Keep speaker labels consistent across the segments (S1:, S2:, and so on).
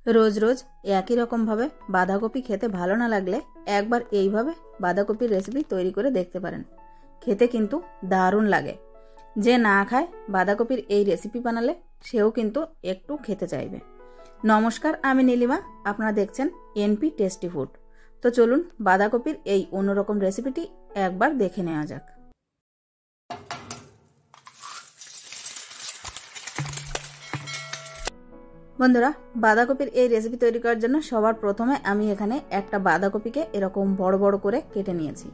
S1: রোজ রোজ একই রকমভাবে বাঁধাকপি খেতে ভালো না লাগলে একবার এইভাবে বাঁধাকপির রেসিপি তৈরি করে দেখতে পারেন। খেতে কিন্তু দারুণ লাগে। যে না খায় বাঁধাকপির এই রেসিপি বানালে সেও কিন্তু একটু খেতে চাইবে। নমস্কার, আমি নীলিমা, আপনারা দেখছেন এনপি টেস্টি ফুড। তো চলুন বাঁধাকপির এই অন্যরকম রেসিপিটি একবার দেখে নেওয়া যাক। বন্ধুরা, বাঁধাকপির এই রেসিপি তৈরি করার জন্য সবার প্রথমে আমি এখানে একটা বাঁধাকপিকে এরকম বড় বড় করে কেটে নিয়েছি।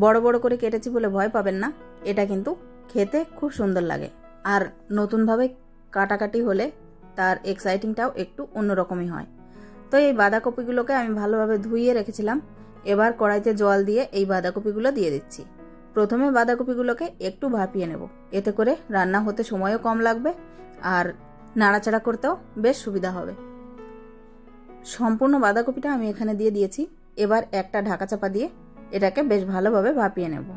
S1: বড় বড় করে কেটেছি বলে ভয় পাবেন না, এটা কিন্তু খেতে খুব সুন্দর লাগে। আর নতুনভাবে কাটাকাটি হলে তার এক্সাইটিংটাও একটু অন্যরকমই হয়। তো এই বাঁধাকপিগুলোকে আমি ভালোভাবে ধুইয়ে রেখেছিলাম। এবার কড়াইতে জল দিয়ে এই বাঁধাকপিগুলো দিয়ে দিচ্ছি। প্রথমে বাঁধাকপিগুলোকে একটু ভাপিয়ে নেব, এতে করে রান্না হতে সময়ও কম লাগবে আর নাড়াচাড়া করতেও বেশ সুবিধা হবে। সম্পূর্ণ বাঁধাকপিটা আমি এখানে দিয়ে দিয়েছি। এবার একটা ঢাকা চাপা দিয়ে এটাকে বেশ ভালোভাবে ভাপিয়ে নেব।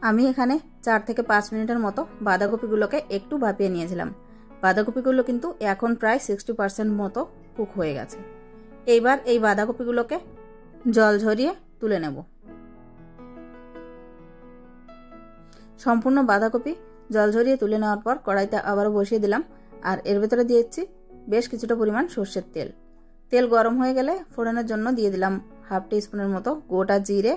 S1: আমি এখানে 4 থেকে 5 মিনিটের মতো বাঁধাকপিগুলোকে একটু ভাপিয়ে নিয়েছিলাম। বাঁধাকপিগুলো কিন্তু এখন প্রায় 60% মতো কুক হয়ে গেছে। এইবার এই বাঁধাকপিগুলোকে জল ঝরিয়ে তুলে নেব। সম্পূর্ণ বাঁধাকপি জল ঝরিয়ে তুলে নেওয়ার পর কড়াইতে আবারও বসিয়ে দিলাম। আর এর ভেতরে দিয়েছি বেশ কিছুটা পরিমাণ সর্ষের তেল। তেল গরম হয়ে গেলে ফোড়নের জন্য দিয়ে দিলাম হাফ টিস্পুনের মতো গোটা জিরে।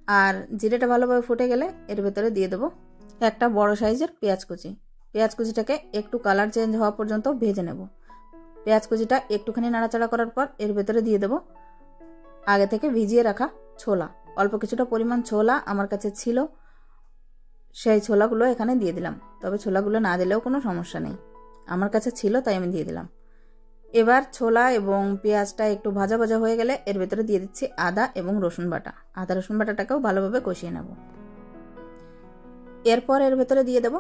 S1: আর জিরেটা ভালোভাবে ফুটে গেলে এর ভেতরে দিয়ে দেবো একটা বড় সাইজের পেঁয়াজ কুচি। পেঁয়াজ কুচিটাকে একটু কালার চেঞ্জ হওয়া পর্যন্ত ভেজে নেব। পেঁয়াজ কুচিটা একটুখানি নাড়াচাড়া করার পর এর ভেতরে দিয়ে দেবো আগে থেকে ভিজিয়ে রাখা ছোলা। অল্প কিছুটা পরিমাণ ছোলা আমার কাছে ছিল, সেই ছোলাগুলো এখানে দিয়ে দিলাম। তবে ছোলাগুলো না দিলেও কোনো সমস্যা নেই, আমার কাছে ছিল তাই আমি দিয়ে দিলাম। এবার ছোলা এবং পেঁয়াজটা একটু ভাজা ভাজা হয়ে গেলে এর ভেতরে দিয়ে দিচ্ছি আদা এবং রসুন বাটা। আদা রসুন বাটাটাকেও ভালোভাবে কষিয়ে নেব। এরপর এর ভেতরে দিয়ে দেব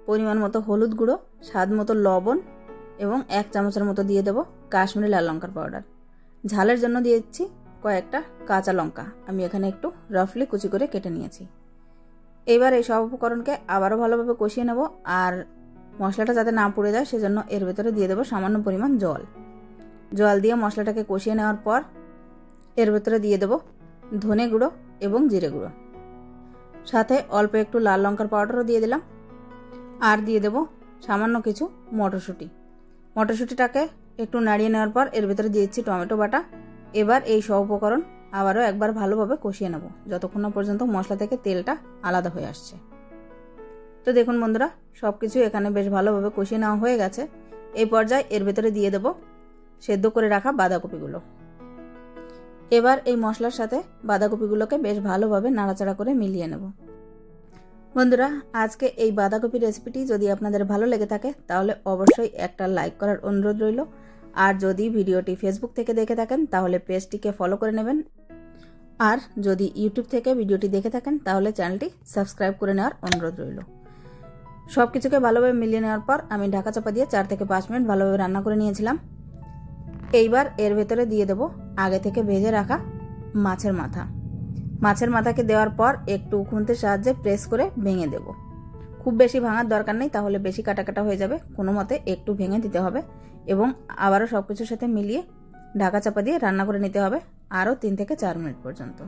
S1: পরিমাণ মতো হলুদ গুঁড়ো, স্বাদ মতো লবণ এবং 1 চামচের মতো দিয়ে দেব কাশ্মীরি লাল লঙ্কার পাউডার। ঝালের জন্য দিয়ে দিচ্ছি কয়েকটা কাঁচা লঙ্কা, আমি এখানে একটু রাফলি কুচি করে কেটে নিয়েছি। এবার এই সব উপকরণকে আবারও ভালোভাবে কষিয়ে নেব। আর মশলাটা যাতে না পুড়ে যায় সেজন্য এর ভেতরে দিয়ে দেবো সামান্য পরিমাণ জল। জল দিয়ে মশলাটাকে কষিয়ে নেওয়ার পর এর ভেতরে দিয়ে দেবো ধনে গুঁড়ো এবং জিরে গুঁড়ো, সাথে অল্প একটু লাল লঙ্কার পাউডারও দিয়ে দিলাম। আর দিয়ে দেবো সামান্য কিছু মটরশুঁটি। মটরশুঁটিটাকে একটু নাড়িয়ে নেওয়ার পর এর ভেতরে দিয়ে দিচ্ছি টমেটো বাটা। এবার এই সব উপকরণ আবারও একবার ভালোভাবে কষিয়ে নেব যতক্ষণ না পর্যন্ত মশলা থেকে তেলটা আলাদা হয়ে আসছে। তো দেখুন বন্ধুরা, সব কিছু এখানে বেশ ভালোভাবে কষিয়ে নেওয়া হয়ে গেছে। এই পর্যায়ে এর ভেতরে দিয়ে দেব সেদ্ধ করে রাখা বাঁধাকপিগুলো। এবার এই মশলার সাথে বাঁধাকপিগুলোকে বেশ ভালোভাবে নাড়াচাড়া করে মিলিয়ে নেব। বন্ধুরা, আজকে এই বাঁধাকপি রেসিপিটি যদি আপনাদের ভালো লেগে থাকে তাহলে অবশ্যই একটা লাইক করার অনুরোধ রইল। আর যদি ভিডিওটি ফেসবুক থেকে দেখে থাকেন তাহলে পেজটিকে ফলো করে নেবেন। আর যদি ইউটিউব থেকে ভিডিওটি দেখে থাকেন তাহলে চ্যানেলটি সাবস্ক্রাইব করে নেওয়ার অনুরোধ রইল। সব কিছুকে ভালোভাবে মিলিয়ে নেওয়ার পর আমি ঢাকা চাপা দিয়ে 4 থেকে 5 মিনিট ভালোভাবে রান্না করে নিয়েছিলাম। এইবার এর ভেতরে দিয়ে দেব আগে থেকে ভেজে রাখা মাছের মাথা। মাছের মাথাকে দেওয়ার পর একটু খুন্তির সাহায্যে প্রেস করে ভেঙে দেব। খুব বেশি ভাঙার দরকার নেই, তাহলে বেশি কাটা কাটা হয়ে যাবে। কোনো মতে একটু ভেঙে দিতে হবে এবং আবারও সব কিছুর সাথে মিলিয়ে ঢাকা চাপা দিয়ে রান্না করে নিতে হবে আরও 3 থেকে 4 মিনিট পর্যন্ত।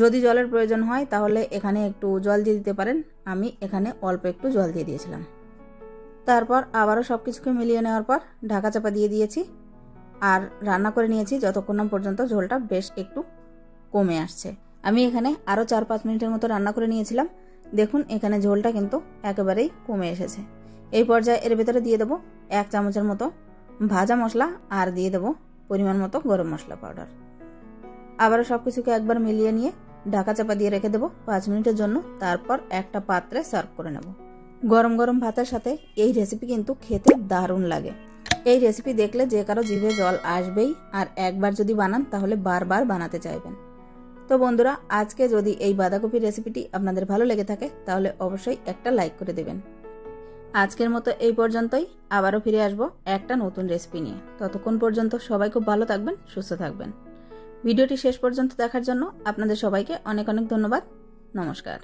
S1: যদি জলের প্রয়োজন হয় তাহলে এখানে একটু জল দিয়ে দিতে পারেন। আমি এখানে অল্প একটু জল দিয়ে দিয়েছিলাম। তারপর আবারও সব কিছুকে মিলিয়ে নেওয়ার পর ঢাকা চাপা দিয়ে দিয়েছি আর রান্না করে নিয়েছি যতক্ষণ না পর্যন্ত ঝোলটা বেশ একটু কমে আসছে। আমি এখানে আরও 4-5 মিনিটের মতো রান্না করে নিয়েছিলাম। দেখুন এখানে ঝোলটা কিন্তু একেবারেই কমে এসেছে। এই পর্যায়ে এর ভেতরে দিয়ে দেবো 1 চামচের মতো ভাজা মশলা আর দিয়ে দেবো পরিমাণ মতো গরম মশলা পাউডার। আবারও সব কিছুকে একবার মিলিয়ে নিয়ে ঢাকা চাপা দিয়ে রেখে দেবো 5 মিনিটের জন্য। তারপর একটা পাত্রে সার্ভ করে নেব। গরম গরম ভাতের সাথে এই রেসিপি কিন্তু খেতে দারুণ লাগে। এই রেসিপি দেখলে যে কারো জিভে জল আসবেই, আর একবার যদি বানান তাহলে বারবার বানাতে চাইবেন। তো বন্ধুরা, আজকে যদি এই বাঁধাকপির রেসিপিটি আপনাদের ভালো লেগে থাকে তাহলে অবশ্যই একটা লাইক করে দেবেন। আজকের মতো এই পর্যন্তই। আবারও ফিরে আসবো একটা নতুন রেসিপি নিয়ে। ততক্ষণ পর্যন্ত সবাই খুব ভালো থাকবেন, সুস্থ থাকবেন। ভিডিওটি শেষ পর্যন্ত দেখার জন্য আপনাদের সবাইকে অনেক অনেক ধন্যবাদ। নমস্কার।